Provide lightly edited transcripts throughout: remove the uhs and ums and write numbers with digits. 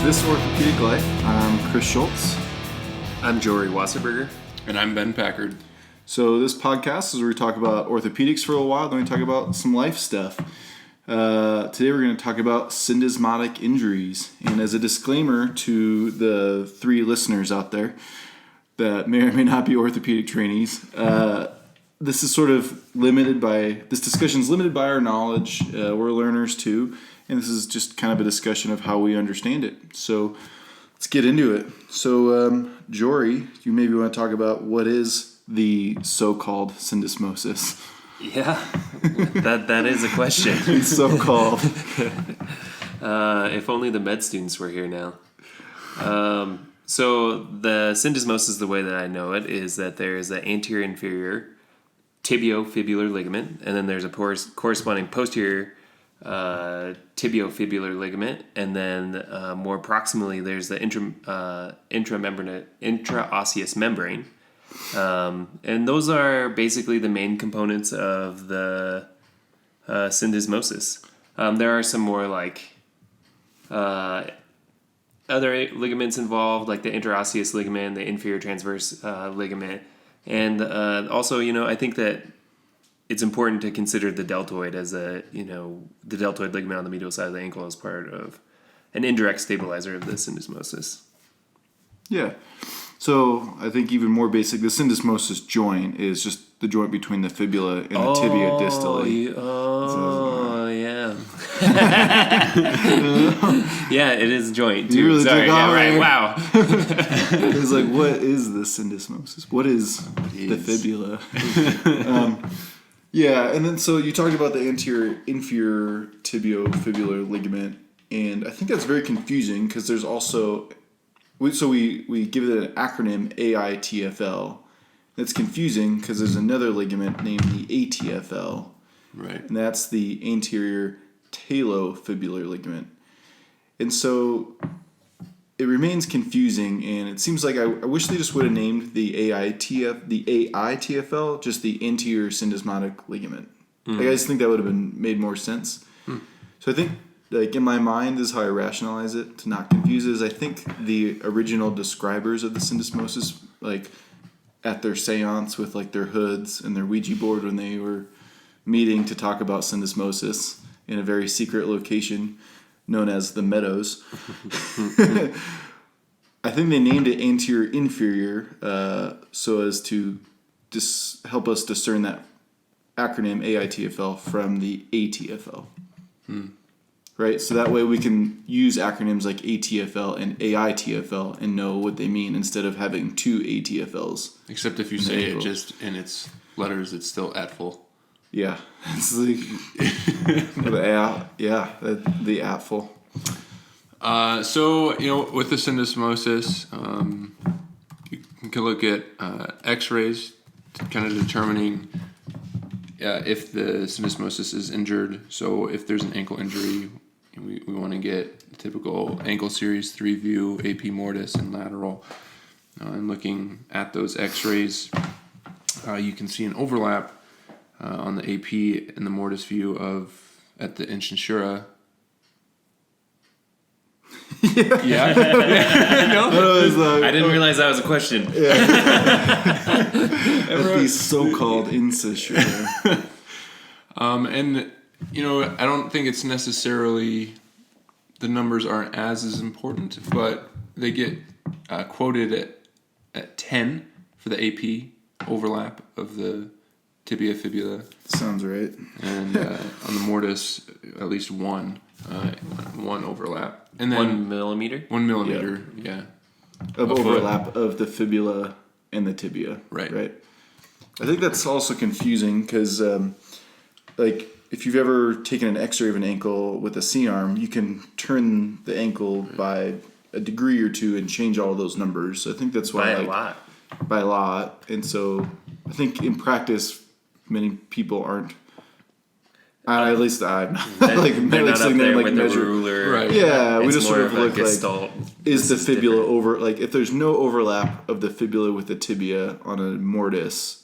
This Orthopedic Life. I'm Chris Shultz. I'm Jory Wasserberger. And I'm Ben Packard. So this podcast is where we talk about orthopedics for a while, then we talk about some life stuff. Today we're going to talk about syndesmotic injuries. And as a disclaimer to the 3 listeners out there that may or may not be orthopedic trainees, this is sort of this discussion is limited by our knowledge. We're learners too. And this is just kind of a discussion of how we understand it. So let's get into it. So, Jory, you maybe want to talk about what is the so-called syndesmosis. Yeah, that is a question. It's so-called. If only the med students were here now. So the syndesmosis, the way that I know it, is that there is an anterior-inferior tibiofibular ligament, and then there's a corresponding posterior tibiofibular ligament, and then more proximally there's the intraosseous membrane, and those are basically the main components of the syndesmosis. There are some more like other ligaments involved, like the interosseous ligament, the inferior transverse ligament, and also, I think that it's important to consider the deltoid as the deltoid ligament on the medial side of the ankle as part of an indirect stabilizer of the syndesmosis. Yeah. So I think even more basic, the syndesmosis joint is just the joint between the fibula and the tibia distally. Yeah. Yeah, it is a joint too. You really Sorry, took yeah, off right. there. Wow. It's like, what is the syndesmosis? What is the fibula? Yeah, and then so you talked about the inferior tibiofibular ligament, and I think that's very confusing because there's also, we give it an acronym AITFL. That's confusing because there's another ligament named the ATFL. Right. And that's the anterior talofibular ligament. And so it remains confusing, and it seems like I wish they just would have named the AITFL just the anterior syndesmotic ligament. Like, I just think that would have made more sense. So I think, like, in my mind, this is how I rationalize it to not confuse it, is I think the original describers of the syndesmosis, like at their seance with like their hoods and their Ouija board when they were meeting to talk about syndesmosis in a very secret location known as the Meadows. I think they named it anterior inferior so as to help us discern that acronym AITFL from the ATFL. Right? So that way we can use acronyms like ATFL and AITFL and know what they mean instead of having 2 ATFLs. Except if you say it just in its letters, it's still ATFL. Yeah. It's like the ATFL. So, with the syndesmosis, you can look at x-rays to kind of determining if the syndesmosis is injured. So if there's an ankle injury, we want to get the typical ankle series 3 view, AP mortis and lateral. And looking at those x-rays, you can see an overlap on the AP and the mortis view at the incisura. Yeah. No? I didn't realize that was a question. Yeah. The so-called incisura. And I don't think it's necessarily the numbers aren't as important, but they get quoted at 10 for the AP overlap of the tibia fibula. Sounds right. And on the mortis, at least one overlap. And then 1 millimeter? 1 millimeter, yeah. Of overlap of the fibula and the tibia. Right. I think that's also confusing because, like, if you've ever taken an x-ray of an ankle with a C-arm, you can turn the ankle by a degree or two and change all those numbers. So I think that's why... By a lot. And so I think in practice, many people aren't... at least I'm not. Like, they're not up there with the ruler. Right. Yeah, we it's just sort of look gestalt. like, is the fibula over... Like, if there's no overlap of the fibula with the tibia on a mortis,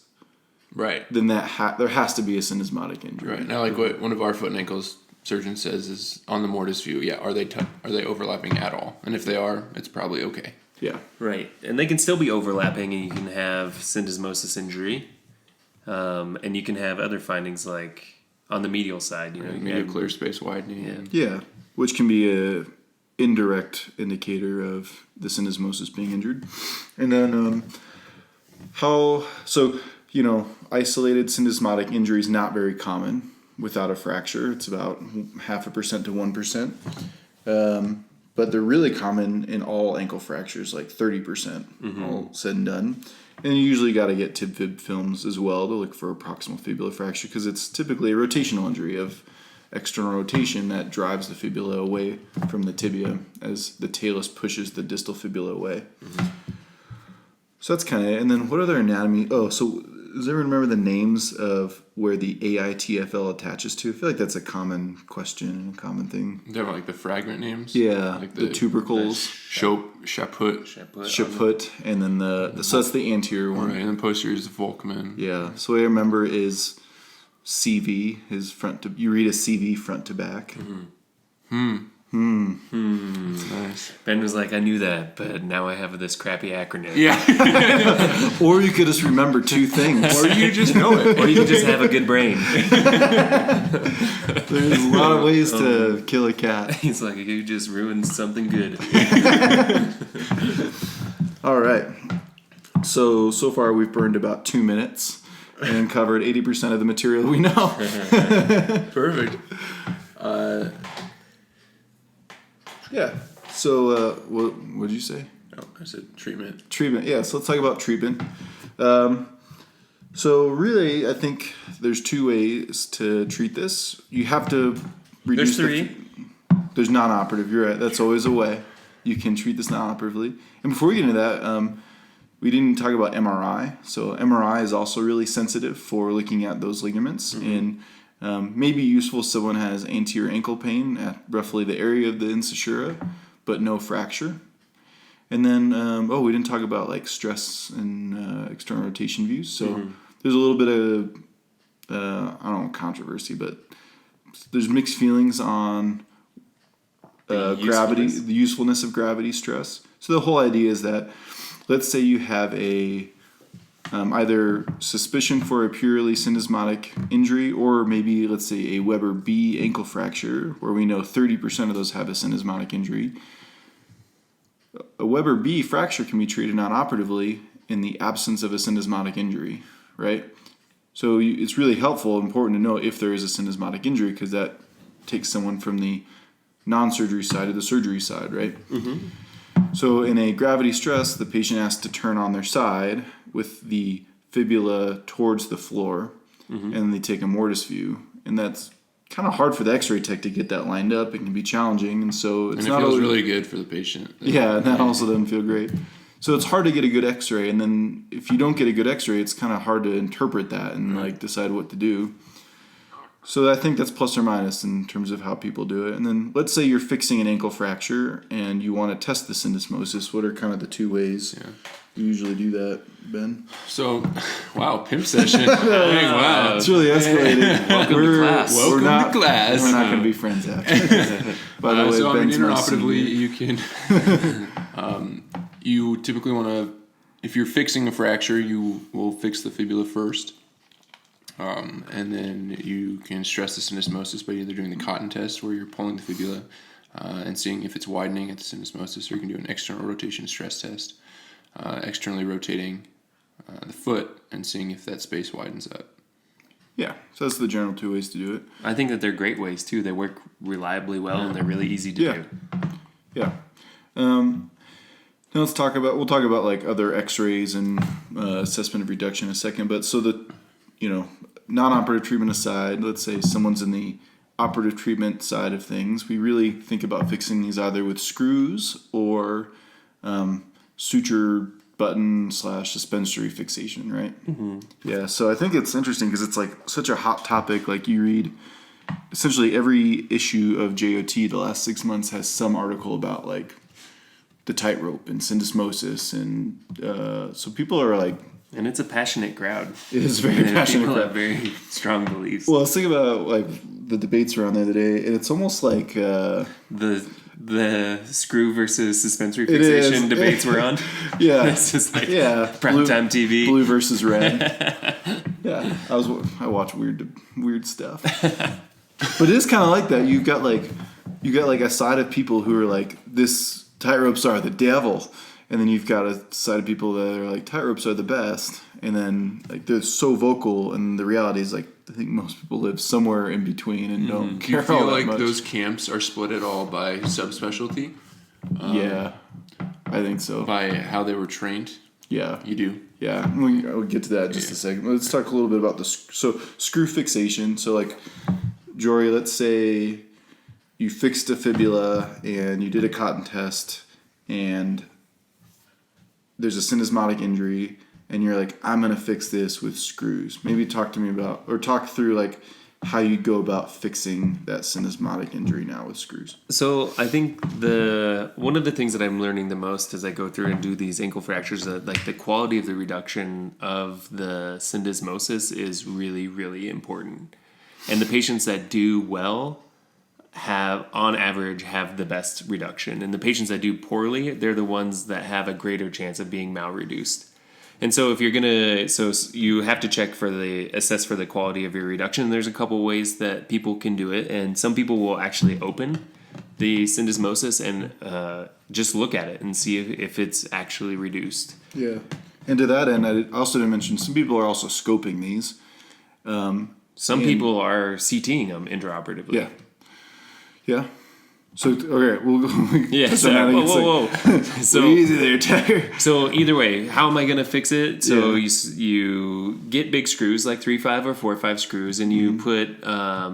right, then there has to be a syndesmotic injury. Right. Now, like one of our foot and ankles surgeon says is on the mortise view, are they overlapping at all? And if they are, it's probably okay. Yeah. Right. And they can still be overlapping, and you can have syndesmosis injury. And you can have other findings like on the medial side, Medial clear space widening. Yeah. Which can be a indirect indicator of the syndesmosis being injured. And then isolated syndesmotic injury is not very common without a fracture. It's about 0.5% to 1%. But they're really common in all ankle fractures, like 30%, all said and done. And you usually got to get tib-fib films as well to look for a proximal fibular fracture because it's typically a rotational injury of external rotation that drives the fibula away from the tibia as the talus pushes the distal fibula away. So that's kind of it. And then what other anatomy? Oh, so does everyone remember the names of where the AITFL attaches to? I feel like that's a common question and a common thing. They're like the fragment names? Yeah, like the tubercles. Shaput. And then so that's the anterior one. Right, and then posterior is the Volkmann. Yeah, so what I remember is CV, you read a CV front to back. Nice. Ben was like, I knew that, but now I have this crappy acronym. Yeah. Or you could just remember two things. Or you just know it. Or you can just have a good brain. There's a lot of ways to kill a cat. He's like, you just ruined something good. All right. So far we've burned about 2 minutes and covered 80% of the material we know. Perfect. Yeah. So what did you say? Oh, I said treatment. Treatment. Yeah. So let's talk about treatment. So really, I think there's 2 ways to treat this. You have to reduce. There's 3. There's non-operative. You're right. That's always a way. You can treat this non-operatively. And before we get into that, we didn't talk about MRI. So MRI is also really sensitive for looking at those ligaments and may be useful if someone has anterior ankle pain at roughly the area of the incisura, but no fracture. And then, we didn't talk about like stress and external rotation views. So there's a little bit of, controversy, but there's mixed feelings on gravity, the usefulness of gravity stress. So the whole idea is that, let's say you have a either suspicion for a purely syndesmotic injury, or maybe let's say a Weber B ankle fracture, where we know 30% of those have a syndesmotic injury. A Weber B fracture can be treated non-operatively in the absence of a syndesmotic injury, right? So it's really helpful, important to know if there is a syndesmotic injury, because that takes someone from the non-surgery side to the surgery side, right? So in a gravity stress, the patient has to turn on their side with the fibula towards the floor, and then they take a mortise view. And that's kind of hard for the x-ray tech to get that lined up. It can be challenging, and so it's not feels really good for the patient. Yeah, and that also doesn't feel great. So it's hard to get a good x-ray, and then if you don't get a good x-ray, it's kind of hard to interpret that and like decide what to do. So I think that's plus or minus in terms of how people do it. And then let's say you're fixing an ankle fracture and you want to test the syndesmosis. What are kind of the 2 ways you usually do that, Ben? So, wow, pimp session. Wow. It's really escalated. Welcome to class. We're not going to be friends after. By the way, so Ben's intraoperatively, you can, you typically want to, if you're fixing a fracture, you will fix the fibula first. And then you can stress the syndesmosis by either doing the cotton test, where you're pulling the fibula and seeing if it's widening at the syndesmosis, or you can do an external rotation stress test, externally rotating the foot and seeing if that space widens up. Yeah, so that's the general 2 ways to do it. I think that they're great ways too. They work reliably well, and they're really easy to do. Yeah. Now we'll talk about like other x-rays and assessment of reduction in a second. But so non-operative treatment aside, let's say someone's in the operative treatment side of things, we really think about fixing these either with screws or suture button / suspensory fixation, right? Yeah, so I think it's interesting because it's like such a hot topic. Like you read essentially every issue of JOT the last 6 months has some article about like the tightrope and syndesmosis, and so people are like, and it's a passionate crowd. It is a very passionate people crowd. have very strong beliefs. Well, let's think about like the debates around the other day, and it's almost like the screw versus suspensory It is. fixation debates we're on. yeah, It's just like yeah, primetime TV. blue versus red. Yeah, I watch weird stuff, but it is kind of like that. You got like a side of people who are like, this tightropes are the devil, and then you've got a side of people that are like, tightropes are the best, and then like they're so vocal, and the reality is like, I think most people live somewhere in between and don't Do you care all feel that like much. those camps are split at all by subspecialty? Yeah, I think so. By how they were trained? Yeah, You do? yeah. We'll get to that in just a second. Let's talk a little bit about screw fixation. So like, Jory, let's say you fixed a fibula and you did a cotton test and there's a syndesmotic injury and you're like, I'm going to fix this with screws. Maybe talk through like how you go about fixing that syndesmotic injury now with screws. So I think one of the things that I'm learning the most as I go through and do these ankle fractures, like the quality of the reduction of the syndesmosis is really, really important. And the patients that do well on average have the best reduction. And the patients that do poorly, they're the ones that have a greater chance of being malreduced. And so if you're you have to assess for the quality of your reduction. There's a couple ways that people can do it. And some people will actually open the syndesmosis and just look at it and see if it's actually reduced. Yeah. And to that end, I also didn't mention, some people are also scoping these. Some people are CTing them intraoperatively. Yeah. Yeah. So, okay, we'll go. Yeah, whoa. So easy there, Tiger. So either way, how am I going to fix it? So you get big screws, like 3/5 or 4/5 screws, and you put,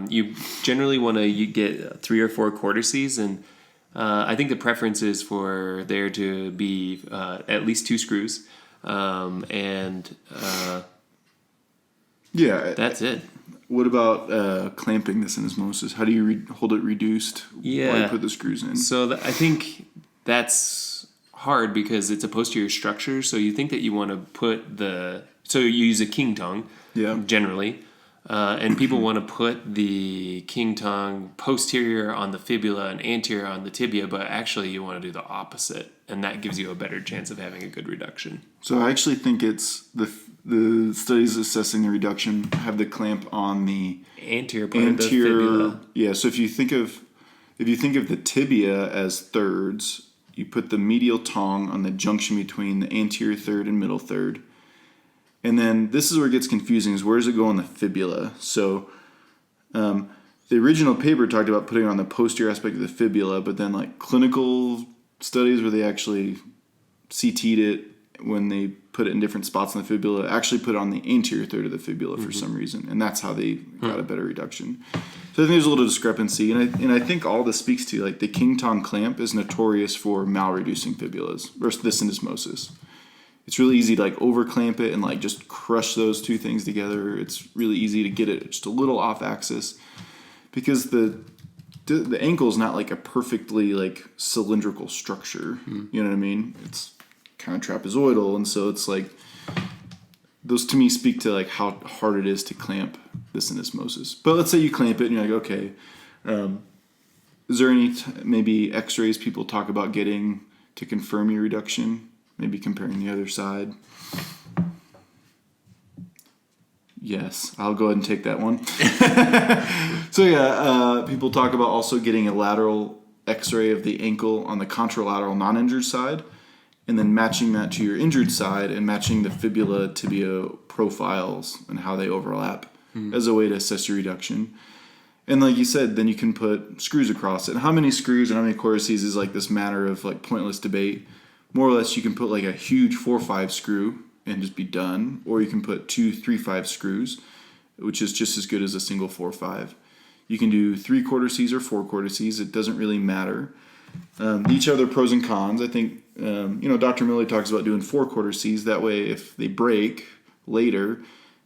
you generally want to get 3 or 4 cortices, and I think the preference is for there to be at least 2 screws, and that's it. What about clamping the syndesmosis? How do you hold it reduced while you put the screws in? So I think that's hard because it's a posterior structure. So you think that you want to so you use a king tongue generally. And people want to put the king tongue posterior on the fibula and anterior on the tibia, but actually you want to do the opposite. And that gives you a better chance of having a good reduction. So I actually think it's the studies assessing the reduction have the clamp on the anterior part of the fibula. Yeah, so if you think of the tibia as thirds, you put the medial tongue on the junction between the anterior third and middle third. And then this is where it gets confusing, is where does it go on the fibula? So the original paper talked about putting it on the posterior aspect of the fibula, but then like clinical studies where they actually CT'd it when they put it in different spots on the fibula, actually put it on the anterior third of the fibula for some reason, and that's how they got a better reduction. So I think there's a little discrepancy, and I think all this speaks to like the king tongue clamp is notorious for malreducing fibulas versus the syndesmosis. It's really easy to like over clamp it and like just crush those two things together. It's really easy to get it just a little off axis because the ankle is not like a perfectly like cylindrical structure. You know what I mean? It's kind of trapezoidal, and so it's like those to me speak to like how hard it is to clamp the syndesmosis. But let's say you clamp it and you're like, okay, is there any maybe X-rays people talk about getting to confirm your reduction? Maybe comparing the other side. Yes, I'll go ahead and take that one. So people talk about also getting a lateral X-ray of the ankle on the contralateral non-injured side, and then matching that to your injured side and matching the fibula tibia profiles and how they overlap as a way to assess your reduction. And like you said, then you can put screws across it. And how many screws and how many cortices is like this matter of like pointless debate. More or less, you can put like a huge 4/5 screw and just be done, or you can put 2 3/5 screws, which is just as good as a single 4/5. You can do 3 cortices or 4 cortices. It doesn't really matter. Each have their pros and cons. I think Dr. Miller talks about doing 4 cortices. That way, if they break later,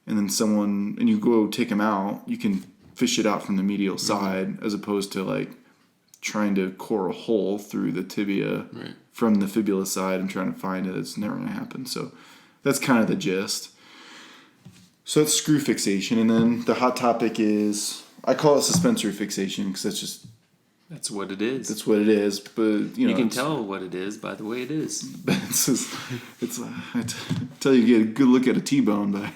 and then you go take them out, you can fish it out from the medial side, as opposed to like trying to core a hole through the tibia from the fibula side and trying to find it. It's never going to happen. So that's kind of the gist. So that's screw fixation. And then the hot topic is I call it suspensory fixation because That's what it is. that's what it is. But you know, can it's- tell what it is by the way it is. But it's just, I tell you, get a good look at a T-bone, but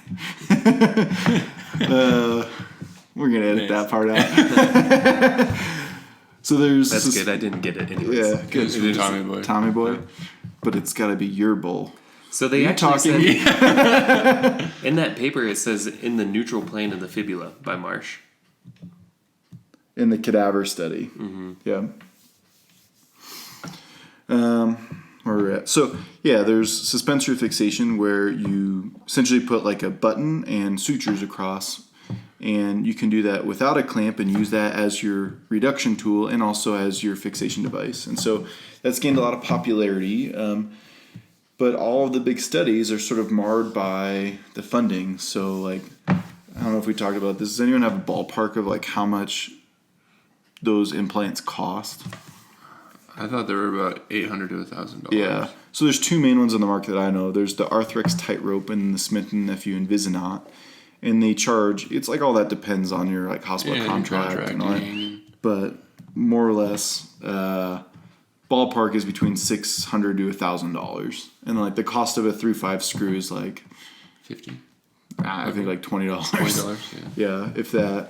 we're gonna edit that part out. So there's That's good. I didn't get it anyways. Yeah, good. It's the Tommy Boy. Tommy Boy, but it's got to be your bowl. So they You actually talking? said in that paper it says in the neutral plane of the fibula by Marsh. In the cadaver study. Mm-hmm. Yeah. Where we're at. So, yeah, there's suspensory fixation where you essentially put like a button and sutures across, and you can do that without a clamp and use that as your reduction tool and also as your fixation device. And so that's gained a lot of popularity. But all of the big studies are sort of marred by the funding. So, like, I don't know if we talked about this. Does anyone have a ballpark of like how much those implants cost? I thought there were about $800 to $1,000. Yeah. So there's two main ones on the market that I know. There's the Arthrex Tightrope and the Smith & Nephew Invisinot. And they charge, it's like all that depends on your like hospital contract and all that. But more or less, ballpark is between $600 to $1,000. And like the cost of a 3/5 screw is like $50. I think like $20. $20, Yeah, if that.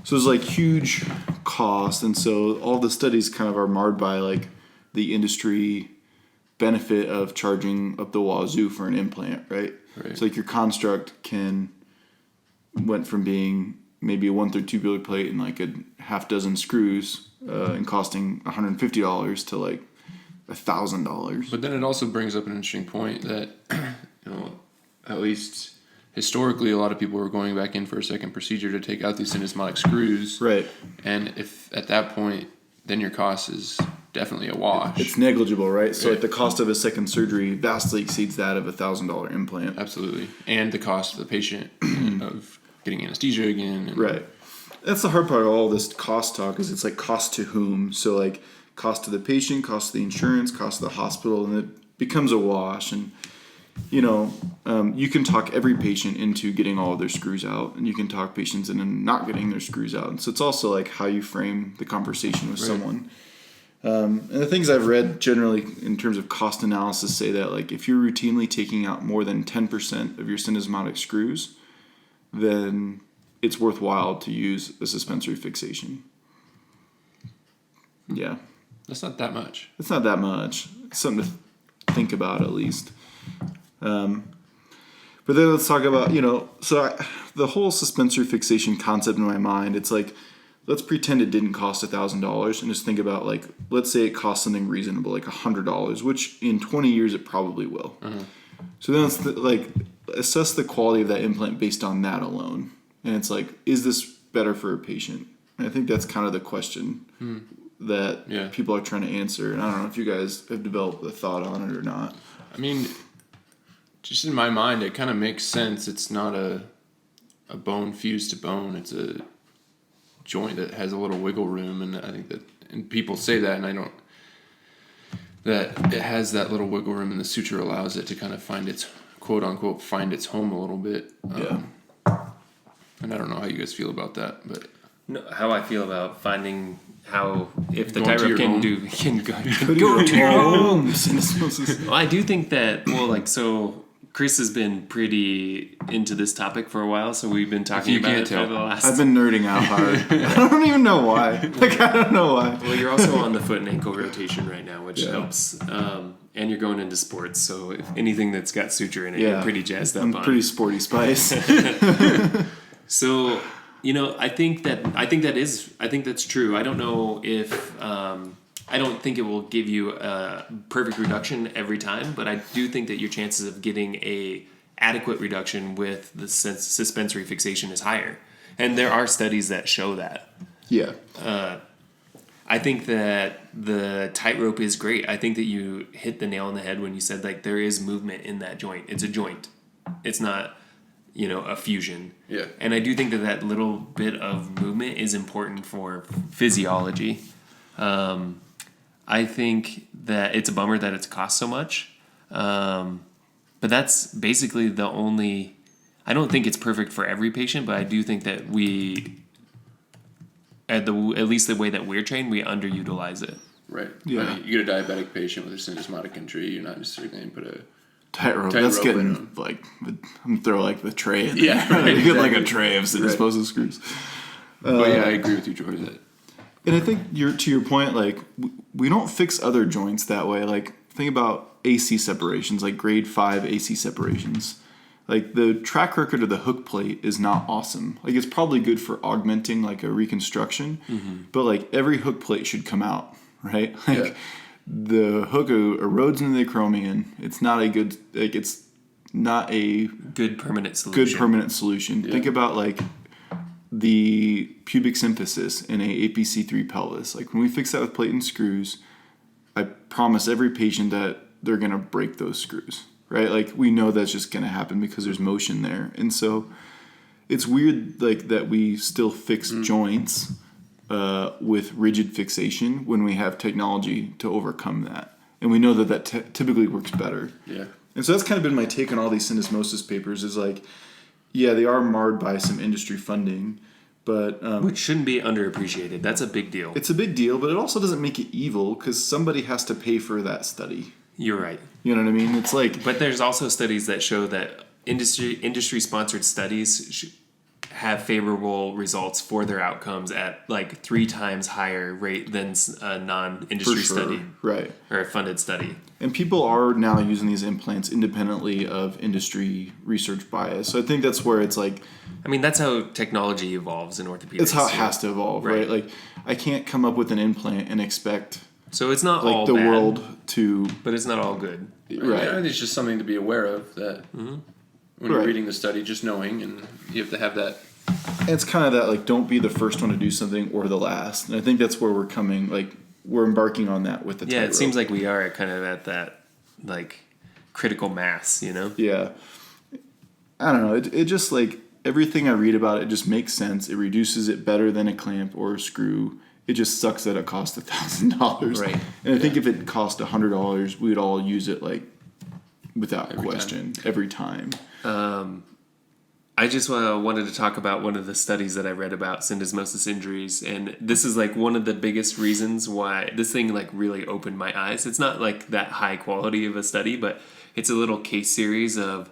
So it's like huge cost, and so all the studies kind of are marred by like the industry benefit of charging up the wazoo for an implant, right? Right. So like your construct went from being maybe a 1/3 tubular plate and like a half dozen screws and costing $150 to like $1,000. But then it also brings up an interesting point that, you know, at least historically, a lot of people were going back in for a second procedure to take out these syndesmotic screws. Right. And if at that point, then your cost is definitely a wash. It's negligible, right? So Right. like the cost of a second surgery vastly exceeds that of $1,000 implant. Absolutely. And the cost of the patient of getting anesthesia again. And Right. That's the hard part of all this cost talk is it's like cost to whom. So like cost to the patient, cost to the insurance, cost to the hospital, and it becomes a wash. And you know, you can talk every patient into getting all of their screws out, and you can talk patients into not getting their screws out. And so it's also like how you frame the conversation with someone. And the things I've read generally in terms of cost analysis say that like if you're routinely taking out more than 10% of your syndesmotic screws, then it's worthwhile to use a suspensory fixation. Yeah. that's not that much. It's not that much. It's something to think about at least. But then let's talk about, you know, the whole suspensory fixation concept in my mind, it's like, let's pretend it didn't cost $1,000 and just think about like, let's say it costs something reasonable, like $100, which in 20 years it probably will. Mm-hmm. So then it's like, assess the quality of that implant based on that alone. And it's like, is this better for a patient? And I think that's kind of the question that people are trying to answer. And I don't know if you guys have developed a thought on it or not. I mean, just in my mind, it kind of makes sense. It's not a bone fused to bone. It's a joint that has a little wiggle room, and I think that, and people say that, and I don't, that it has that little wiggle room, and the suture allows it to kind of find its, quote unquote, find its home a little bit. And I don't know how you guys feel about that, but No, how I feel about finding how if the Going to tightrope your can home. go to your home. Syndesmosis. Well, I do think that so Chris has been pretty into this topic for a while, so we've been talking you about can't it for tell. the last. I've been nerding out hard. I don't even know why. Like, I don't know why. Well, you're also on the foot and ankle rotation right now, which Yeah. helps. And you're going into sports, so if anything that's got suture in it, Yeah. you're pretty jazzed up I'm on. pretty sporty spice. So, you know, I think that's true. I don't know if I don't think it will give you a perfect reduction every time, but I do think that your chances of getting a adequate reduction with the suspensory fixation is higher. And there are studies that show that. Yeah. I think that the tightrope is great. I think that you hit the nail on the head when you said like there is movement in that joint. It's a joint. It's not, you know, a fusion. Yeah. And I do think that that little bit of movement is important for physiology. I think that it's a bummer that it's cost so much. But that's basically the only. I don't think it's perfect for every patient, but I do think that we at least the way that we're trained, we underutilize it. Right. Yeah. I mean, you get a diabetic patient with a syndesmotic injury, you're not necessarily going to put a Tightrope. Tightrope That's getting in. like I'm gonna throw like the tray. In Yeah, there. right, You get like a exactly. tray of syndesmosis screws. but yeah, I agree with you, George. That And I think to your point, like we don't fix other joints that way. Like think about AC separations, like grade 5 AC separations. Like the track record of the hook plate is not awesome. Like it's probably good for augmenting like a reconstruction, but like every hook plate should come out, right? Like Yeah. the hook erodes into the acromion. It's not a good like it's not a Good permanent solution. good permanent solution. Yeah. Think about like the pubic symphysis in a APC3 pelvis. Like when we fix that with plate and screws, I promise every patient that they're gonna break those screws, right? Like we know that's just gonna happen because there's motion there, and so it's weird like that we still fix joints with rigid fixation when we have technology to overcome that, and we know that typically works better. yeah. And so that's kind of been my take on all these syndesmosis papers is like, yeah, they are marred by some industry funding, but Which shouldn't be underappreciated. That's a big deal. it's a big deal, but it also doesn't make it evil because somebody has to pay for that study. You're right. You know what I mean? It's like, But there's also studies that show that industry sponsored studies have favorable results for their outcomes at like 3 times higher rate than a non-industry for sure, study right. or a funded study. And people are now using these implants independently of industry research bias. So I think that's where it's like, I mean, that's how technology evolves in orthopedics. it's how it has to evolve, right? Right. Like I can't come up with an implant and expect So it's not like all the bad, world to, but it's not all good. right. I think it's just something to be aware of that when Right. you're reading the study, just knowing, and you have to have that. It's kind of that like don't be the first one to do something or the last, and I think that's where we're coming. Like we're embarking on that with the Yeah, it tightrope. seems like we are kind of at that like critical mass, you know? Yeah, I don't know. It just like everything I read about it just makes sense. It reduces it better than a clamp or a screw. It just sucks that it costs $1,000. Right. And I think if it cost $100, we'd all use it like without question every time. I just wanted to talk about one of the studies that I read about syndesmosis injuries, and this is like one of the biggest reasons why this thing like really opened my eyes. It's not like that high quality of a study, but it's a little case series of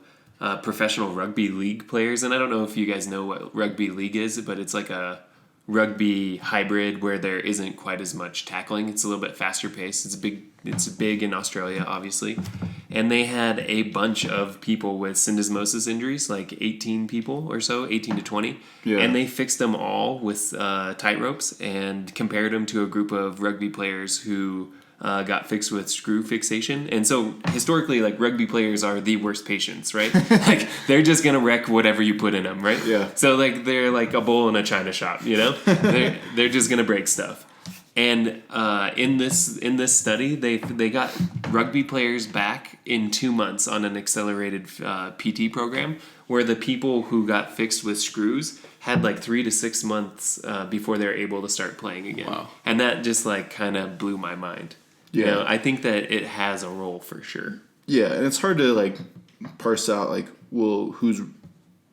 professional rugby league players, and I don't know if you guys know what rugby league is, but it's like a rugby hybrid where there isn't quite as much tackling. It's a little bit faster paced. It's big in Australia, obviously. And they had a bunch of people with syndesmosis injuries, like 18 people or so, 18 to 20. Yeah. And they fixed them all with tight ropes and compared them to a group of rugby players who got fixed with screw fixation. And so historically, like rugby players are the worst patients, right? Like they're just going to wreck whatever you put in them, right? Yeah. So like they're like a bull in a china shop, you know? they're just going to break stuff. And in this study, they got rugby players back in 2 months on an accelerated PT program, where the people who got fixed with screws had like 3 to 6 months before they were able to start playing again. Wow. And that just like kind of blew my mind. Yeah. You know, I think that it has a role for sure. Yeah, and it's hard to like parse out like, well, who's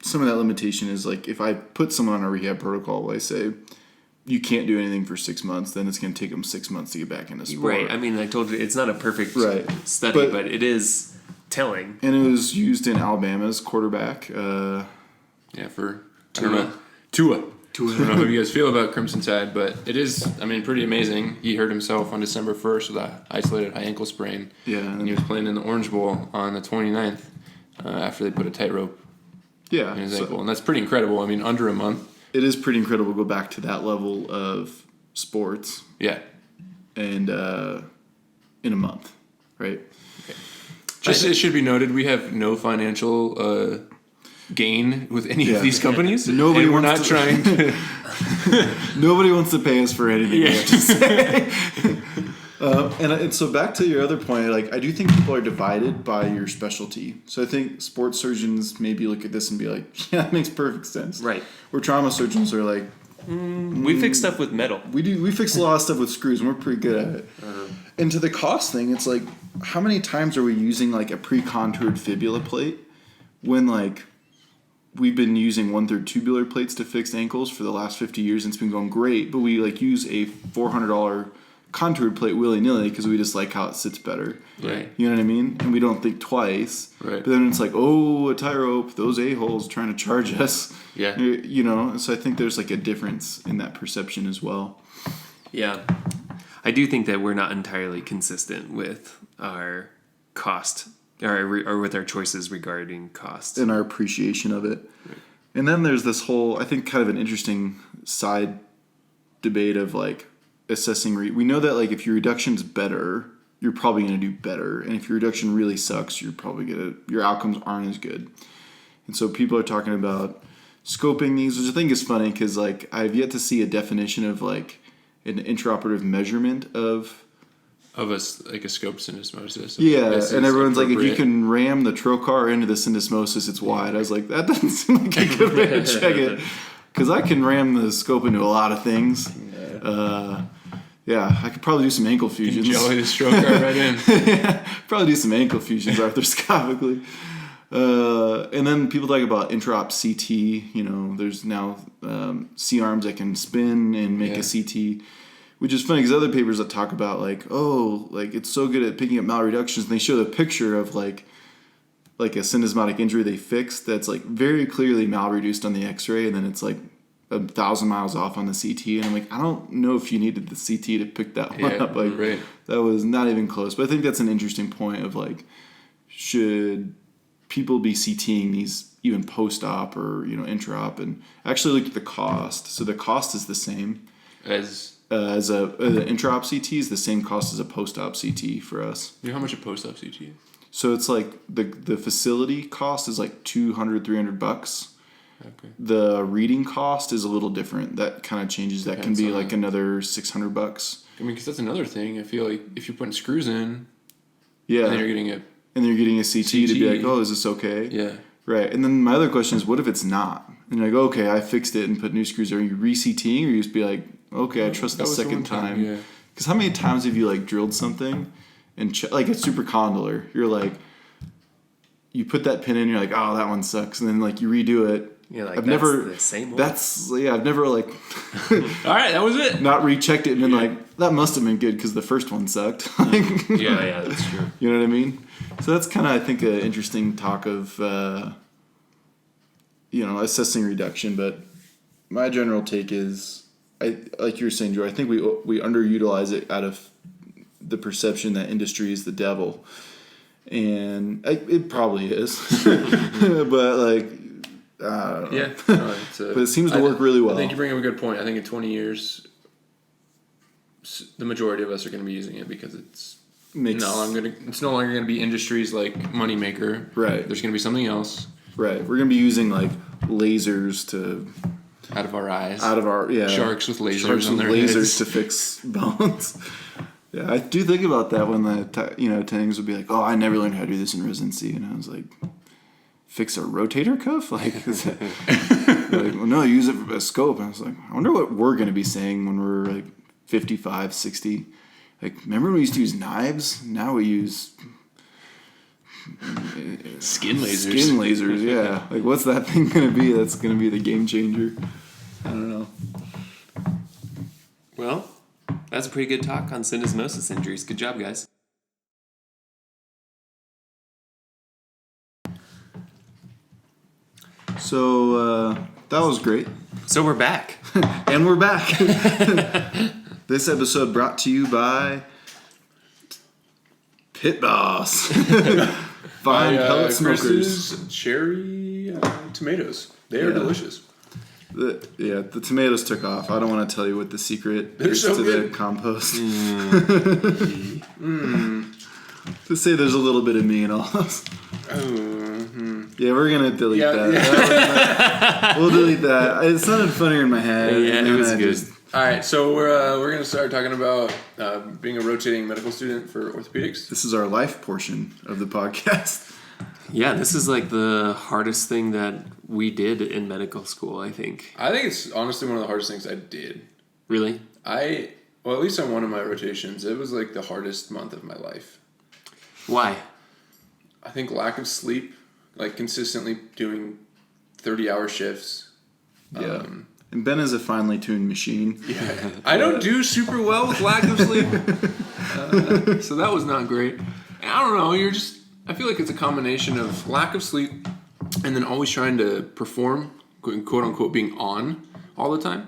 some of that limitation is like if I put someone on a rehab protocol, I say you can't do anything for 6 months, then it's going to take them 6 months to get back into sport. Right. I mean, I told you it's not a perfect Right. study, but it is telling. And it was used in Alabama's quarterback. For Tua. Tua. I don't know how you guys feel about Crimson Tide, but it is, I mean, pretty amazing. He hurt himself on December 1st with an isolated high ankle sprain. Yeah. And he was playing in the Orange Bowl on the 29th after they put a tightrope Yeah. in his so ankle. And that's pretty incredible. I mean, under a month. it is pretty incredible to go back to that level of sports Yeah. and in a month, right? Just it should be noted, we have no financial gain with any of these companies. Nobody and we're wants not to- trying to. Nobody wants to pay us for anything. Yeah. We have to say. And so back to your other point, like I do think people are divided by your specialty. So I think sports surgeons maybe look at this and be like, yeah, that makes perfect sense. Right. Where trauma surgeons are like, We fix stuff with metal. we fix a lot of stuff with screws and we're pretty good at it. And to the cost thing, it's like, how many times are we using like a pre-contoured fibula plate when like we've been using 1/3 tubular plates to fix ankles for the last 50 years, and it's been going great. But we like use a $400 contoured plate willy nilly because we just like how it sits better. Right. You know what I mean? And we don't think twice. Right. But then it's like, oh, a tie rope, those a-holes trying to charge us. Yeah. You know, so I think there's like a difference in that perception as well. Yeah. I do think that we're not entirely consistent with our cost or with our choices regarding cost. And our appreciation of it. Right. And then there's this whole, I think, kind of an interesting side debate of like assessing. We know that like if your reduction's better, you're probably going to do better. And if your reduction really sucks, you're probably your outcomes aren't as good. And so people are talking about scoping these, which I think is funny because like I've yet to see a definition of like an intraoperative measurement of a scope syndesmosis. Yeah, and everyone's like, if you can ram the trocar into the syndesmosis, it's wide. I was like, that doesn't seem like a good way to check it. Because I can ram the scope into a lot of things. Yeah, I could probably do some ankle fusions. Jelly the trocar right in. Yeah, probably do some ankle fusions arthroscopically. And then people talk about intraop CT. You know, there's now C-arms that can spin and make a CT. Which is funny because other papers that talk about like, oh, like it's so good at picking up malreductions, and they show the picture of like a syndesmotic injury they fixed that's like very clearly malreduced on the X-ray, and then it's like 1,000 miles off on the CT, and I'm like, I don't know if you needed the CT to pick that one up. Like that was not even close. But I think that's an interesting point of like, should people be CTing these even post-op or intra-op, and actually look at the cost. So the cost is the same as an intra-op CT is the same cost as a post-op CT for us. You know how much a post-op CT is? So it's like the facility cost is like $200-$300. Okay. The reading cost is a little different. That kind of changes. That can be like another $600. I mean, because that's another thing. I feel like if you're putting screws in, yeah, and then you're getting a CT to be like, oh, is this okay? Yeah. Right. And then my other question is, what if it's not? And you're like, okay, I fixed it and put new screws. Are you re-CTing, or you just be like, okay, I trust the second time? Yeah. Because how many times have you like drilled something and like a super condylar? You're like, you put that pin in, you're like, oh, that one sucks, and then like you redo it. You're like, the same one. I've never like. All right, that was it. Not rechecked it and been like, that must have been good because the first one sucked. Yeah, that's true. You know what I mean? So that's kind of, I think, an interesting talk of, assessing reduction. But my general take is, like you were saying, Joe, I think we underutilize it out of the perception that industry is the devil. And it probably is. But like, I don't know. Yeah. No, but it seems to work really well. I think you bring up a good point. I think in 20 years, the majority of us are going to be using it because it's no longer going to be industries like Moneymaker. Right. There's going to be something else. Right. We're going to be using like lasers to out of our eyes. Sharks with lasers on their heads to fix bones. Yeah, I do think about that when the things would be like, oh, I never learned how to do this in residency, and I was like, fix a rotator cuff? Like, is it, like, well, no, use it for a scope. And I was like, I wonder what we're going to be saying when we're like 55, 60. Like, remember when we used to use knives? Now we use skin lasers. Skin lasers, yeah. Like, what's that thing going to be? That's going to be the game changer. I don't know. Well, that's a pretty good talk on syndesmosis injuries. Good job, guys. So that was great. So we're back. And we're back. This episode brought to you by Pit Boss. Fine pellet smokers. Chris's cherry tomatoes. They are delicious. The tomatoes took off. I don't want to tell you what the secret is so to good. the compost. To say there's a little bit of me in all this. Yeah, we're going to delete that. Yeah. We'll delete that. It sounded funnier in my head. Yeah, it was good. All right, so we're going to start talking about being a rotating medical student for orthopedics. This is our life portion of the podcast. Yeah, this is like the hardest thing that we did in medical school, I think. I think it's honestly one of the hardest things I did. Really? At least on one of my rotations, it was like the hardest month of my life. Why? I think lack of sleep, like consistently doing 30-hour shifts. Yeah. And Ben is a finely tuned machine. Yeah. I don't do super well with lack of sleep. So that was not great. And I don't know, I feel like it's a combination of lack of sleep and then always trying to perform, quote unquote, being on all the time.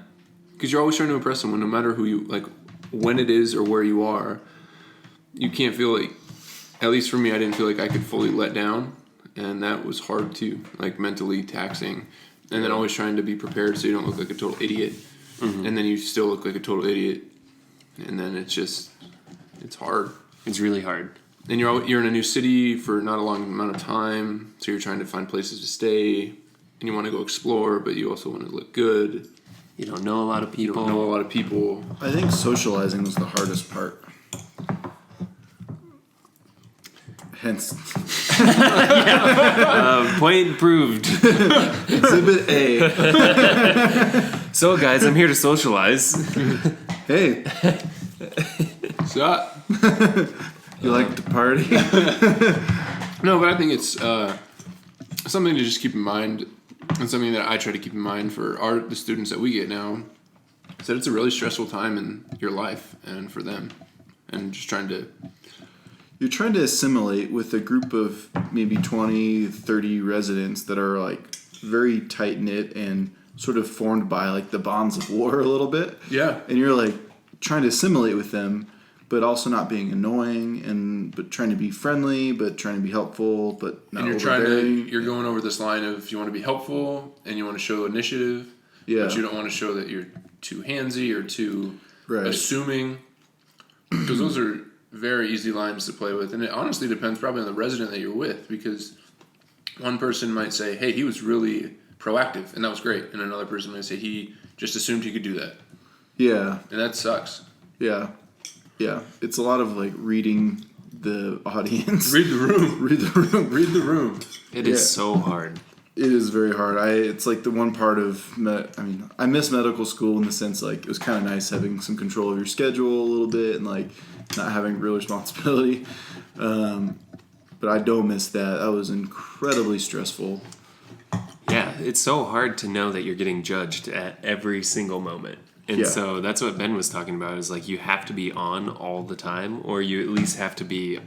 Because you're always trying to impress someone, no matter who you, like, when it is or where you are. You can't feel like, at least for me, I didn't feel like I could fully let down. And that was hard too, like mentally taxing. And then always trying to be prepared so you don't look like a total idiot. Mm-hmm. And then you still look like a total idiot. And then it's hard. It's really hard. And you're in a new city for not a long amount of time, so you're trying to find places to stay, and you want to go explore, but you also want to look good. You don't know a lot of people. You don't know a lot of people. I think socializing was the hardest part. Hence. Point proved. Exhibit A. So, guys, I'm here to socialize. Hey. What's up? You like to party? No, but I think it's something to just keep in mind, and something that I try to keep in mind for the students that we get now, is that it's a really stressful time in your life and for them, and just You're trying to assimilate with a group of maybe 20, 30 residents that are like very tight knit and sort of formed by like the bonds of war a little bit. Yeah. And you're like trying to assimilate with them, but also not being annoying but trying to be friendly, but trying to be helpful, but not overbearing. You're going over this line of you want to be helpful and you want to show initiative, but you don't want to show that you're too handsy or too assuming, because those are very easy lines to play with. And it honestly depends probably on the resident that you're with, because one person might say, hey, he was really proactive and that was great, and another person might say he just assumed he could do that. Yeah. And that sucks. Yeah. It's a lot of like reading the audience. Read the room. Read the room. It is so hard. It is very hard. It's like the one part of I miss medical school in the sense like it was kind of nice having some control of your schedule a little bit and like not having real responsibility. But I don't miss that. That was incredibly stressful. Yeah, it's so hard to know that you're getting judged at every single moment. And so that's what Ben was talking about, is like you have to be on all the time, or you at least have to be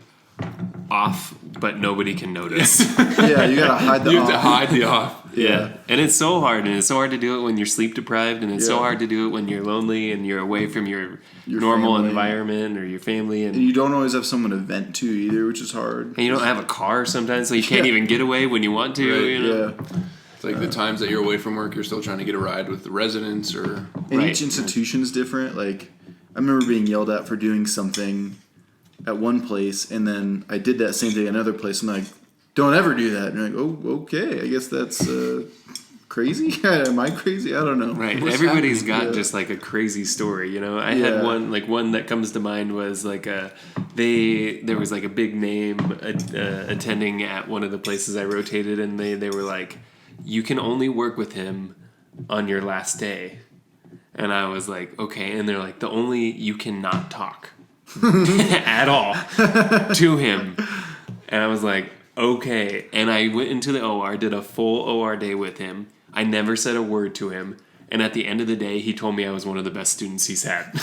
off, but nobody can notice. Yeah, you gotta hide the off. You have to hide the off. Yeah. And it's so hard, and it's so hard to do it when you're sleep deprived, and it's so hard to do it when you're lonely and you're away from your normal family. Environment or your family. And you don't always have someone to vent to either, which is hard. And you don't have a car sometimes, so you can't even get away when you want to. Right, you know? Yeah. It's like the times that you're away from work, you're still trying to get a ride with the residents, or and each institution is different. Like, I remember being yelled at for doing something at one place, and then I did that same thing at another place. I'm like, don't ever do that. And you're like, oh, okay, I guess that's crazy. Am I crazy? I don't know. Right. Everybody's got just like a crazy story, you know. I had one that comes to mind was like there was like a big name attending at one of the places I rotated, and they were like, you can only work with him on your last day. And I was like, okay. And they're like, you cannot talk at all to him. And I was like, okay. And I went into the OR, did a full OR day with him. I never said a word to him. And at the end of the day, he told me I was one of the best students he's had.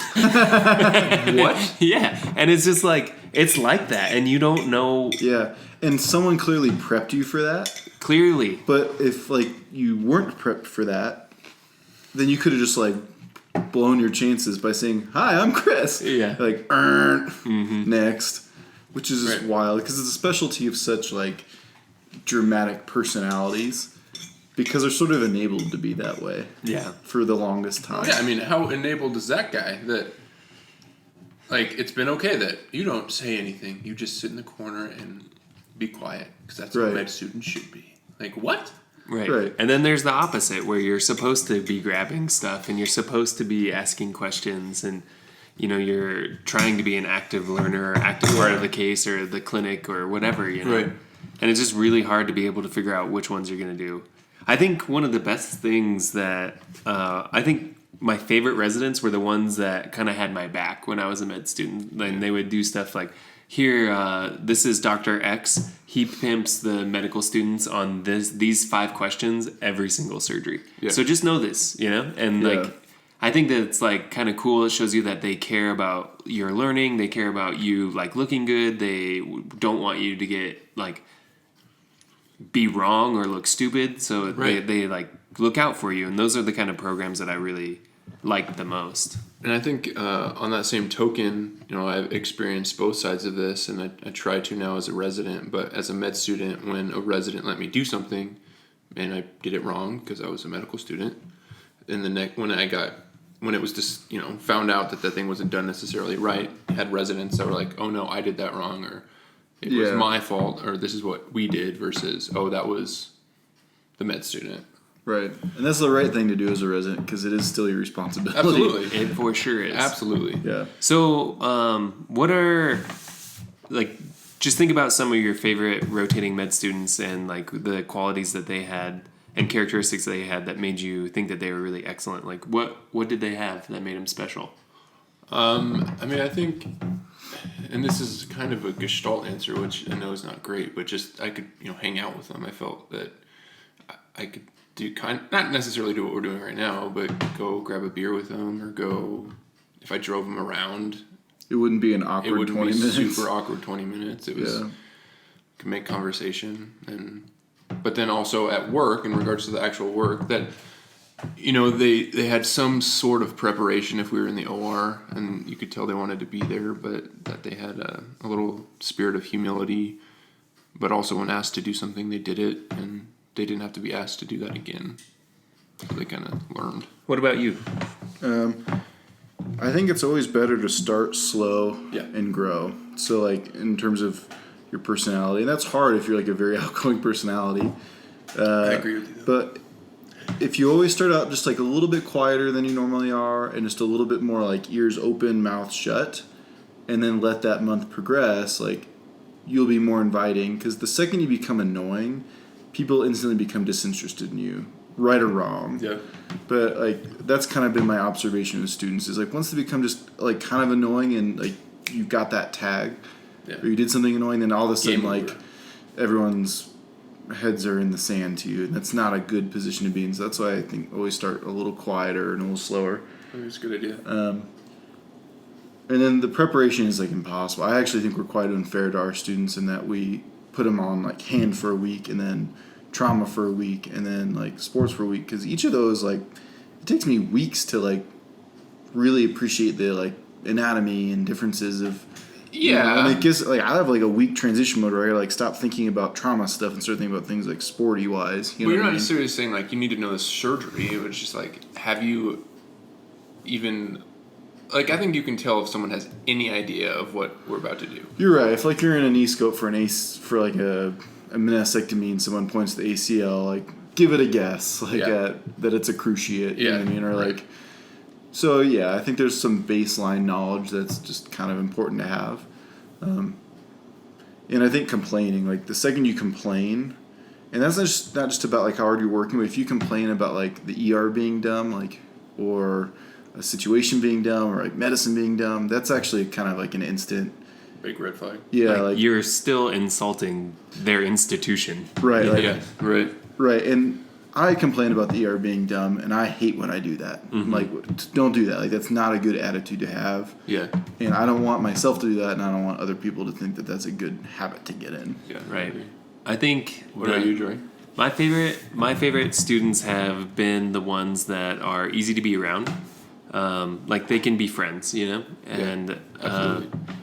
What? Yeah. And it's just like, it's like that. And you don't know. Yeah. And someone clearly prepped you for that. Clearly. But if, like, you weren't prepped for that, then you could have just, like, blown your chances by saying, hi, I'm Chris. Yeah. Like, next. Which is just wild. Because it's a specialty of such, like, dramatic personalities. Because they're sort of enabled to be that way. Yeah. For the longest time. Yeah, I mean, how enabled is that guy that, like, it's been okay that you don't say anything. You just sit in the corner and be quiet. Because that's how med students should be. Like, what? Right. And then there's the opposite, where you're supposed to be grabbing stuff and you're supposed to be asking questions, and you know, you're trying to be an active learner or active part of the case or the clinic or whatever, you know. Right. And it's just really hard to be able to figure out which ones you're going to do. I think one of the best things that I think my favorite residents were the ones that kind of had my back when I was a med student. And they would do stuff like, here, this is Dr. X. He pimps the medical students on these 5 questions every single surgery. Yeah. So just know this, and like, I think that it's like kind of cool. It shows you that they care about your learning. They care about you like looking good. They don't want you to get like be wrong or look stupid. So they like look out for you. And those are the kind of programs that I really like the most. And I think on that same token, I've experienced both sides of this, and I try to now as a resident. But as a med student, when a resident let me do something, and I did it wrong because I was a medical student, and when it was just found out that thing wasn't done necessarily right, had residents that were like, "Oh no, I did that wrong," or "It was my fault," or "This is what we did," versus "Oh, that was the med student." Right. And that's the right thing to do as a resident because it is still your responsibility. Absolutely. It for sure is. Absolutely. Yeah. So, what are, like, just think about some of your favorite rotating med students and, like, the qualities that they had and characteristics that they had that made you think that they were really excellent. Like, what did they have that made them special? I think, and this is kind of a gestalt answer, which I know is not great, but just I could, hang out with them. I felt that I could not necessarily do what we're doing right now, but go grab a beer with them or go, if I drove them around. It wouldn't be an awkward 20 minutes. Super awkward 20 minutes. It was, could make conversation. But then also at work, in regards to the actual work, that, they had some sort of preparation if we were in the OR, and you could tell they wanted to be there, but that they had a little spirit of humility, but also when asked to do something, they did it, and they didn't have to be asked to do that again. So they kind of learned. What about you? I think it's always better to start slow and grow. So, like, in terms of your personality, and that's hard if you're like a very outgoing personality. I agree with you, though. But if you always start out just like a little bit quieter than you normally are and just a little bit more like ears open, mouth shut, and then let that month progress, like, you'll be more inviting. Because the second you become annoying, people instantly become disinterested in you, right or wrong. Yeah. But like that's kind of been my observation with students is like once they become just like kind of annoying and like you got that tag, or you did something annoying, then all of a sudden like everyone's heads are in the sand to you, and that's not a good position to be in. So that's why I think always start a little quieter and a little slower. That's a good idea. And then the preparation is like impossible. I actually think we're quite unfair to our students in that we put them on like hand for a week and then trauma for a week and then like sports for a week, because each of those like it takes me weeks to like really appreciate the like anatomy and differences of and it gives like I have like a week transition mode where I like stop thinking about trauma stuff and start thinking about things like sporty wise. You're not necessarily saying like you need to know the surgery. It was just like, have you even like, I think you can tell if someone has any idea of what we're about to do. You're right. If like you're in a knee scope for like a meniscectomy and someone points to the ACL, like give it a guess, like that it's a cruciate. You know what I mean? Or like, so I think there's some baseline knowledge that's just kind of important to have. And I think complaining, like the second you complain, and that's not just about like how hard you're working, but if you complain about like the ER being dumb, like, or a situation being dumb or like medicine being dumb, that's actually kind of like an instant big red flag. Yeah, like you're still insulting their institution. Right. Like, right. And I complain about the ER being dumb, and I hate when I do that. Mm-hmm. Like, don't do that. Like, that's not a good attitude to have. Yeah. And I don't want myself to do that, and I don't want other people to think that that's a good habit to get in. Yeah. Right. I think. What about you, Joey? My favorite students have been the ones that are easy to be around. Like they can be friends, and and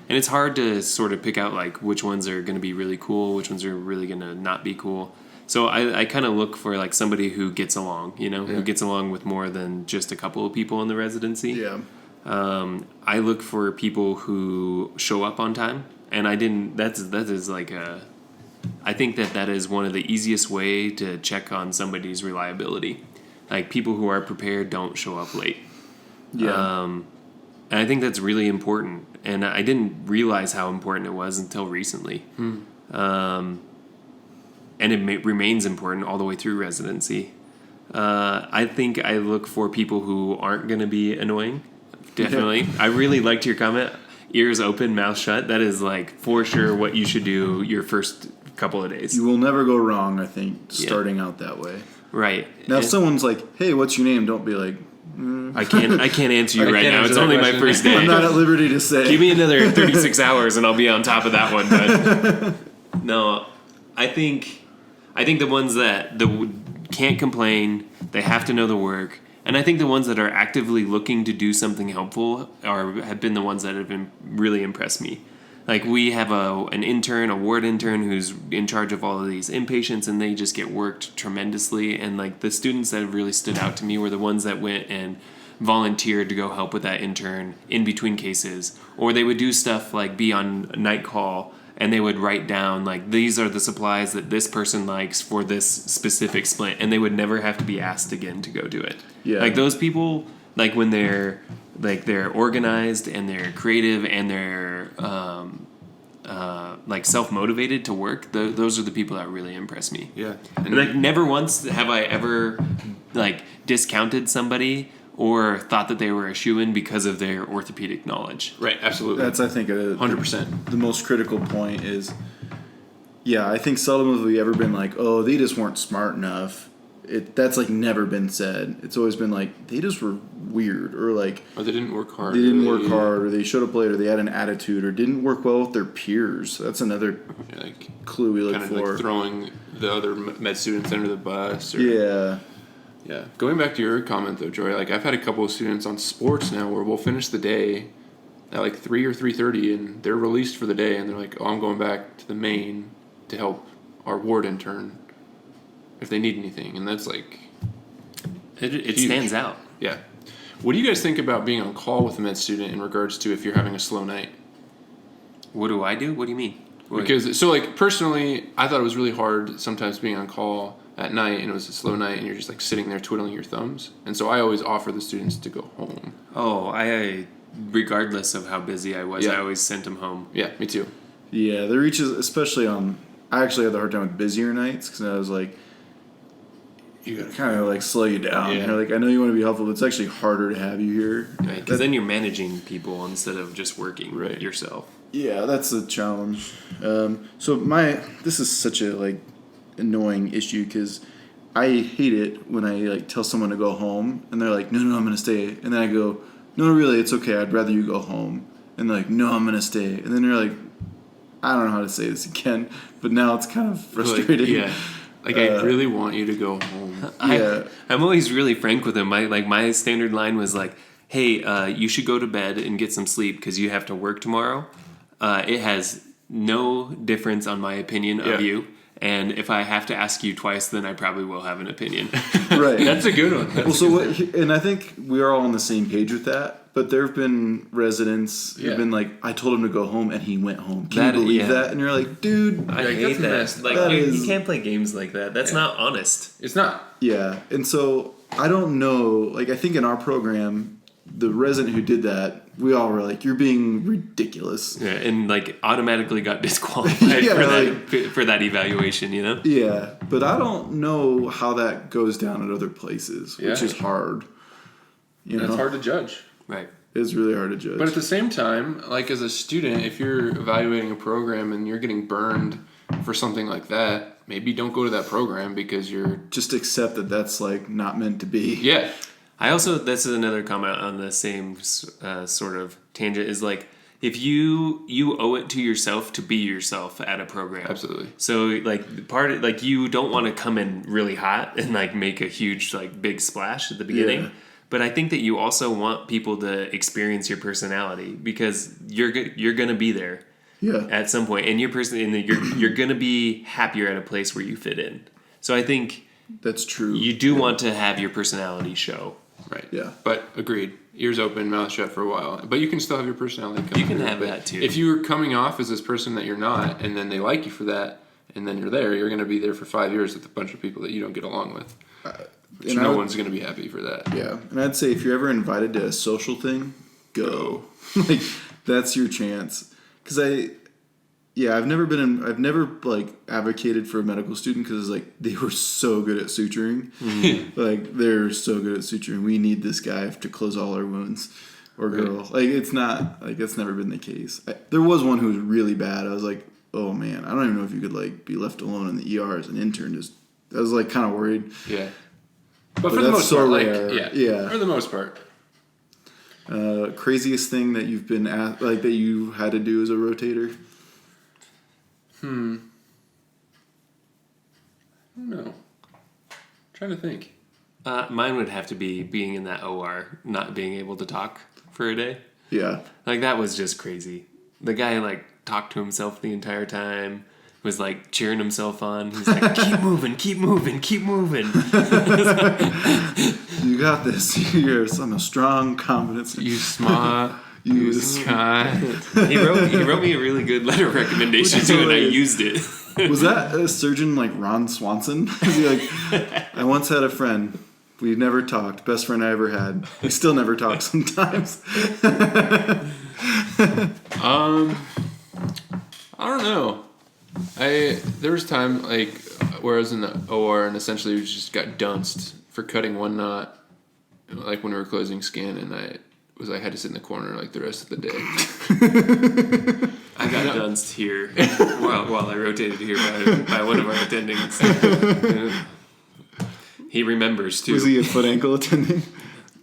it's hard to sort of pick out like which ones are going to be really cool, which ones are really going to not be cool. So I kind of look for like somebody who gets along, who gets along with more than just a couple of people in the residency. Yeah. I look for people who show up on time, and I think that is one of the easiest way to check on somebody's reliability. Like people who are prepared don't show up late. Yeah. And I think that's really important. And I didn't realize how important it was until recently. And it remains important all the way through residency. I think I look for people who aren't going to be annoying. Definitely. I really liked your comment. ears open, mouth shut. That is like for sure what you should do your first couple of days. You will never go wrong, I think, starting out that way. Right. Now, if someone's like, "Hey, what's your name?" Don't be like, I can't answer you right now. It's only my first day. I'm not at liberty to say. Give me another 36 hours and I'll be on top of that one. But no, I think the ones that can't complain, they have to know the work, and I think the ones that are actively looking to do something helpful have been the ones that have been really impressed me. Like we have an intern, a ward intern, who's in charge of all of these inpatients, and they just get worked tremendously. And like the students that have really stood out to me were the ones that went and volunteered to go help with that intern in between cases, or they would do stuff like be on night call, and they would write down like these are the supplies that this person likes for this specific splint, and they would never have to be asked again to go do it. Yeah. Like those people, like when they're organized and they're creative and they're like self-motivated to work, those are the people that really impress me. Yeah. And like never once have I ever like discounted somebody or thought that they were a shoo-in because of their orthopedic knowledge. Right, absolutely. That's, I think, 100%. The most critical point is, I think seldom have we ever been like, oh, they just weren't smart enough. That's like never been said. It's always been like they just were weird, or like, or they didn't work hard. Or they showed up late, or they had an attitude, or didn't work well with their peers. That's another clue we look for. Like throwing the other med students under the bus. Or, yeah. Going back to your comment though, Joy, like I've had a couple of students on sports now where we'll finish the day at like 3 or 3:30, and they're released for the day, and they're like, "Oh, I'm going back to the main to help our ward intern if they need anything," and that's like it stands out. Yeah. What do you guys think about being on call with a med student in regards to if you're having a slow night? What do I do? What do you mean? Because so like personally, I thought it was really hard sometimes being on call at night, and it was a slow night, and you're just like sitting there twiddling your thumbs, and so I always offer the students to go home. Oh, I regardless of how busy I was, I always sent them home. Yeah, me too. Yeah, the reaches, especially on. I actually had the hard time with busier nights because I was like, you gotta kind of like slow you down. Yeah. You're like, I know you want to be helpful, but it's actually harder to have you here. Right, because then you're managing people instead of just working yourself. Yeah, that's the challenge. So this is such a like annoying issue because I hate it when I like tell someone to go home and they're like, no, I'm gonna stay, and then I go, no, really, it's okay, I'd rather you go home, and they're like, no, I'm gonna stay, and then you're like, I don't know how to say this again, but now it's kind of frustrating. Like I really want you to go home. I'm always really frank with them. My standard line was like, hey, you should go to bed and get some sleep because you have to work tomorrow. It has no difference on my opinion of you. And if I have to ask you twice, then I probably will have an opinion. Right. That's a good one. And I think we are all on the same page with that. But there have been residents who've been like, I told him to go home and he went home. Can you believe that? And you're like, dude, I hate that. Like you can't play games like that. That's not honest. It's not. Yeah. And so I don't know. Like I think in our program, the resident who did that, we all were like, you're being ridiculous. Yeah, and like automatically got disqualified for that evaluation, you know? Yeah. But I don't know how that goes down at other places, which is hard. It's hard to judge. Right. It's really hard to judge. But at the same time, like as a student, if you're evaluating a program and you're getting burned for something like that, maybe don't go to that program because you're... Just accept that that's like not meant to be. Yeah. This is another comment on the same sort of tangent, is like, if you owe it to yourself to be yourself at a program. Absolutely. So like you don't want to come in really hot and like make a huge like big splash at the beginning. Yeah. But I think that you also want people to experience your personality because you're going to be there at some point, and you're going to be happier at a place where you fit in. So I think that's true. You do want to have your personality show. Right. Yeah. But agreed. Ears open, mouth shut for a while. But you can still have your personality. You can have that too. If you're coming off as this person that you're not, and then they like you for that, and then you're going to be there for 5 years with a bunch of people that you don't get along with. Which no one's going to be happy for that. Yeah. And I'd say if you're ever invited to a social thing, go. Like, that's your chance. Because I've never like advocated for a medical student because like they were so good at suturing. Mm-hmm. Like they're so good at suturing. We need this guy to close all our wounds. or girl. Like, it's not, like, that's never been the case. There was one who was really bad. I was like, oh, man, I don't even know if you could, like, be left alone in the ER as an intern. I was, like, kind of worried. Yeah. But for the most part, yeah. For the most part. Craziest thing that you've been at, like, that you had to do as a rotator? I don't know. Trying to think. Mine would have to be being in that OR, not being able to talk for a day. Yeah. Like, that was just crazy. The guy, like, talked to himself the entire time, was, like, cheering himself on. He's like, keep moving, keep moving, keep moving. You got this. I'm a strong, confident. You smart. You kind. He wrote me a really good letter of recommendation, too, and I used it. Was that a surgeon like Ron Swanson? Was he like, I once had a friend. We never talked. Best friend I ever had. We still never talk sometimes. I don't know. There was time like where I was in the OR and essentially we just got dunced for cutting one knot, like when we were closing skin, and I had to sit in the corner like the rest of the day. I got dunced here while I rotated here by one of our attendings. He remembers too. Was he a foot ankle attending?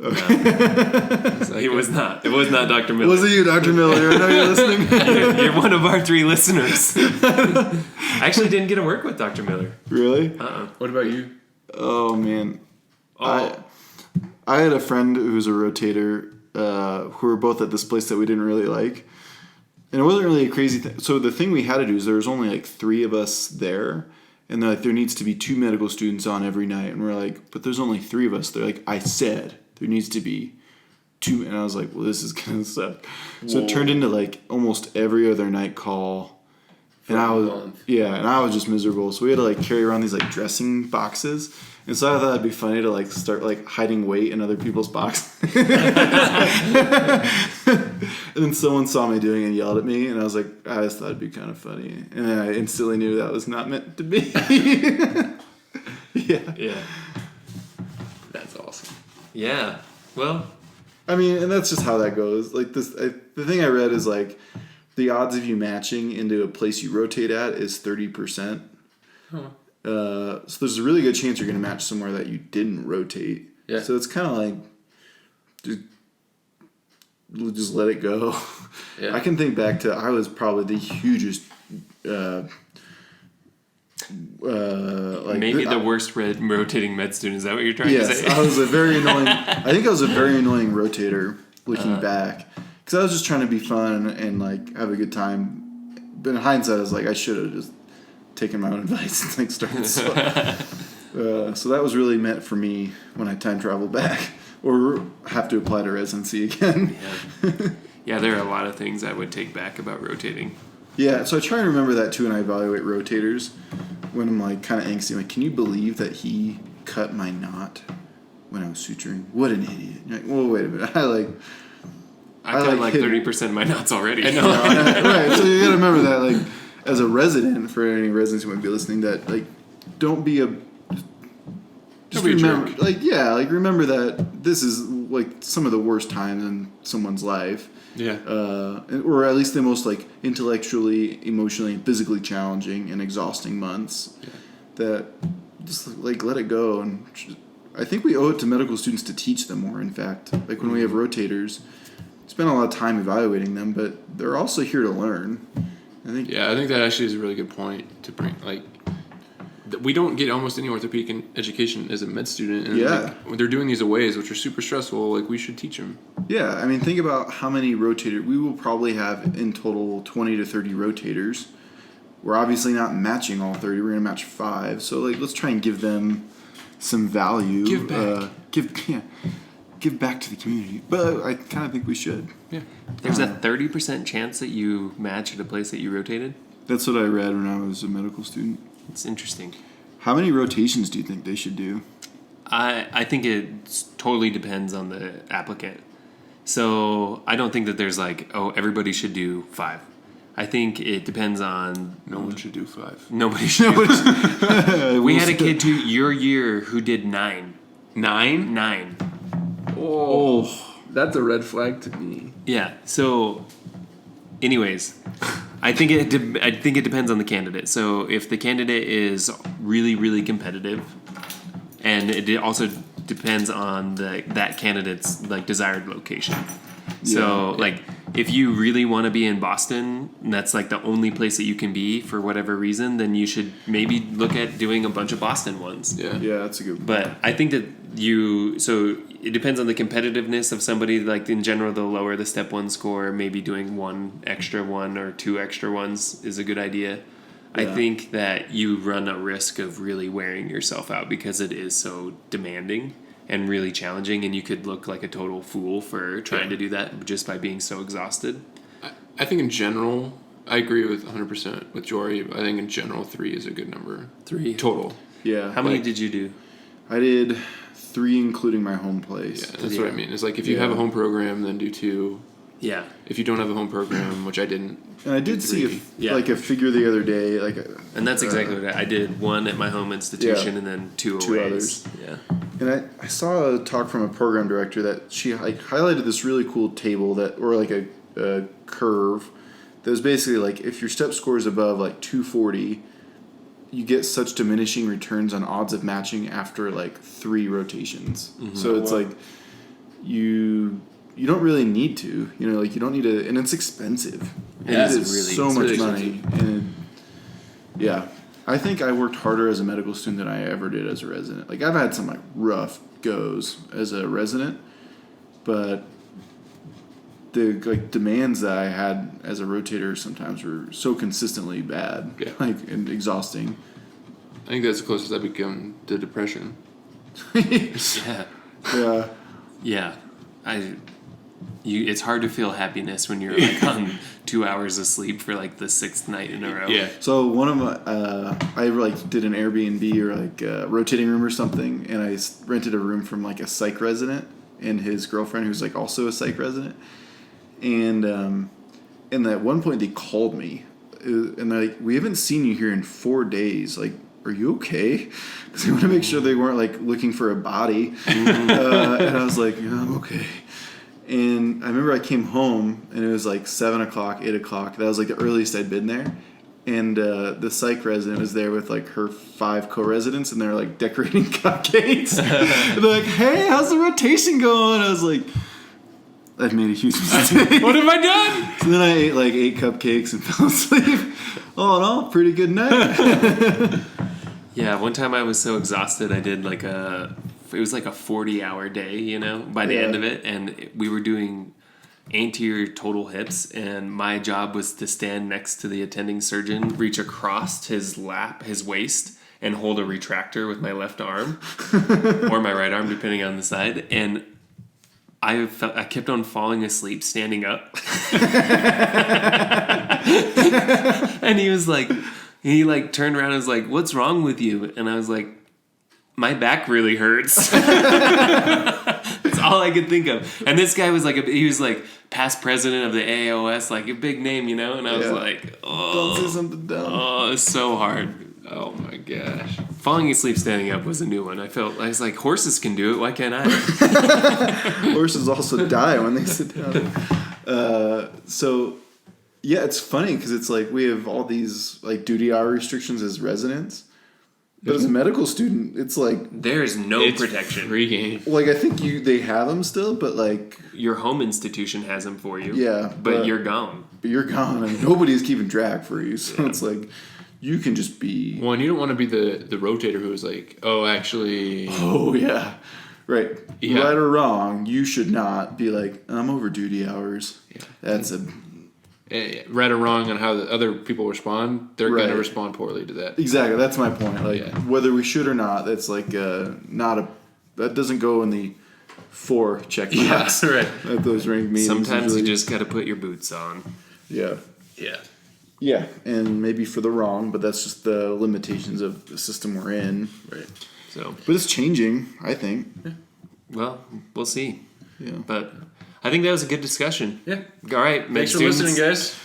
Okay. No. So he was not. It was not Dr. Miller. Was it you, Dr. Miller? I know you're listening. You're one of our 3 listeners. I actually didn't get to work with Dr. Miller. Really? What about you? Oh man. I had a friend who was a rotator who were both at this place that we didn't really like. And it wasn't really a crazy thing. So the thing we had to do is there was only like 3 of us there. And they're like, there needs to be 2 medical students on every night. And we're like, but there's only 3 of us. They're like, I said there needs to be 2. And I was like, well, this is going to suck. So it turned into like almost every other night call. And I was just miserable. So we had to like carry around these like dressing boxes. And so I thought it'd be funny to like start like hiding weight in other people's boxes. And then someone saw me doing it and yelled at me, and I was like, I just thought it'd be kind of funny. And then I instantly knew that was not meant to be. Yeah. That's awesome. Yeah. Well, I mean, and that's just how that goes. Like the thing I read is like the odds of you matching into a place you rotate at is 30%. Huh. So there's a really good chance you're going to match somewhere that you didn't rotate. Yeah. So it's kind of like just let it go. Yeah. I can think back to I was probably the hugest. Maybe the worst rotating med student. Is that what you're trying to say? Yes, I was a very annoying. I think I was a very annoying rotator looking back because I was just trying to be fun and like have a good time. But in hindsight, I was like, I should have just taken my own advice and like started slow. So that was really meant for me when I time travel back or have to apply to residency again. Yeah, there are a lot of things I would take back about rotating. Yeah, so I try and remember that too when I evaluate rotators. When I'm like kind of angsty, I'm like, can you believe that he cut my knot when I was suturing? What an idiot! You're like, well, wait a minute. I cut like 30% of my knots already. I know. Right, so you gotta remember that, like, as a resident, for any residents who might be listening, that like, don't be a just remember, remember that this is like some of the worst times in someone's life. Yeah. Or at least the most like intellectually, emotionally, and physically challenging and exhausting months. Yeah. That just like let it go, and I think we owe it to medical students to teach them more. In fact, like when we have rotators, spend a lot of time evaluating them, but they're also here to learn. I think that actually is a really good point to bring. Like, we don't get almost any orthopedic education as a med student. And like, when they're doing these aways, which are super stressful, like we should teach them. Yeah, I mean, think about how many rotators. We will probably have in total 20 to 30 rotators. We're obviously not matching all 30. We're going to match 5. So, like, let's try and give them some value. Give back. Give back to the community. But I kind of think we should. Yeah. There's a 30% chance that you match at a place that you rotated? That's what I read when I was a medical student. It's interesting. How many rotations do you think they should do? I think it totally depends on the applicant. So I don't think that there's like, everybody should do 5. I think it depends on... No one should do 5. Nobody should do 5. We had a kid your year who did 9. 9? 9. Oh. That's a red flag to me. Yeah. So, anyways, I think it depends on the candidate. So if the candidate is really, really competitive, and it also depends on that candidate's like desired location. So like if you really want to be in Boston, and that's like the only place that you can be for whatever reason, then you should maybe look at doing a bunch of Boston ones. Yeah, that's a good. But I think that so it depends on the competitiveness of somebody. Like in general, the lower the step one score, maybe doing one extra one or two extra ones is a good idea. Yeah. I think that you run a risk of really wearing yourself out because it is so demanding and really challenging, and you could look like a total fool for trying to do that just by being so exhausted. I think in general, I agree with 100% with Jory. I think in general, 3 is a good number. 3 total. Yeah. How many did you do? I did 3, including my home place. Yeah, that's what I mean. It's like if you have a home program, then do 2. Yeah. If you don't have a home program, which I didn't. And I did see a figure the other day, and that's exactly what I did. 1 at my home institution, and then 2 away. Others. Yeah. And I saw a talk from a program director that she like highlighted this really cool table or like a curve that was basically like if your step score is above like 240, you get such diminishing returns on odds of matching after like 3 rotations. Mm-hmm. So it's like you don't really need to, like you don't need to, and it's expensive. Yeah, it's so much money. And I think I worked harder as a medical student than I ever did as a resident. Like I've had some like rough goes as a resident, but the like demands that I had as a rotator sometimes were so consistently bad, and exhausting. I think that's the closest I've become to depression. Yeah. It's hard to feel happiness when you're like on 2 hours of sleep for like the 6th night in a row. Yeah. So one of my, I like did an Airbnb or like a rotating room or something, and I rented a room from like a psych resident and his girlfriend who's like also a psych resident, and at one point they called me, and they're like, "We haven't seen you here in 4 days. Like, are you okay?" Because they want to make sure they weren't like looking for a body, and I was like, "Yeah, I'm okay." And I remember I came home, and it was like 7 o'clock, 8 o'clock. That was like the earliest I'd been there. And the psych resident was there with like her 5 co-residents, and they're like decorating cupcakes. And they're like, "Hey, how's the rotation going?" I was like, "I've made a huge mistake. What have I done?" So then I ate like 8 cupcakes and fell asleep. All in all, pretty good night. Yeah, one time I was so exhausted, I did like it was like a 40-hour day, by the end of it. And we were doing anterior total hips, and my job was to stand next to the attending surgeon, reach across his waist, and hold a retractor with my left arm or my right arm, depending on the side. And I kept on falling asleep standing up. And he turned around and was like, "What's wrong with you?" And I was like, "My back really hurts." That's all I could think of. And this guy was he was past president of the AOS, like a big name, and I was like, "Oh, don't say something dumb." Oh, it's so hard. Oh my gosh. Falling asleep standing up was a new one. I was like, horses can do it. Why can't I? Horses also die when they sit down. Yeah, it's funny because it's like we have all these like duty hour restrictions as residents. But as a medical student, it's like there's no protection. Free game. Like I think they have them still, but like your home institution has them for you. Yeah, but you're gone. But you're gone, and nobody's keeping track for you. So it's like you can just be. Well, and you don't want to be the rotator who is like, "Oh, actually." Oh yeah, right. Yeah. Right or wrong, you should not be like, "I'm over duty hours." Yeah, that's right or wrong on how the other people respond, they're going to respond poorly to that. Exactly, that's my point. Like whether we should or not, that's like that doesn't go in the 4 checkbox. Yeah, right. At those rank meetings. Sometimes you just got to put your boots on. Yeah. Yeah. Yeah, and maybe for the wrong, but that's just the limitations of the system we're in. Right. So, but it's changing, I think. Yeah. Well, we'll see. Yeah. But I think that was a good discussion. Yeah. All right. Thanks for listening, guys.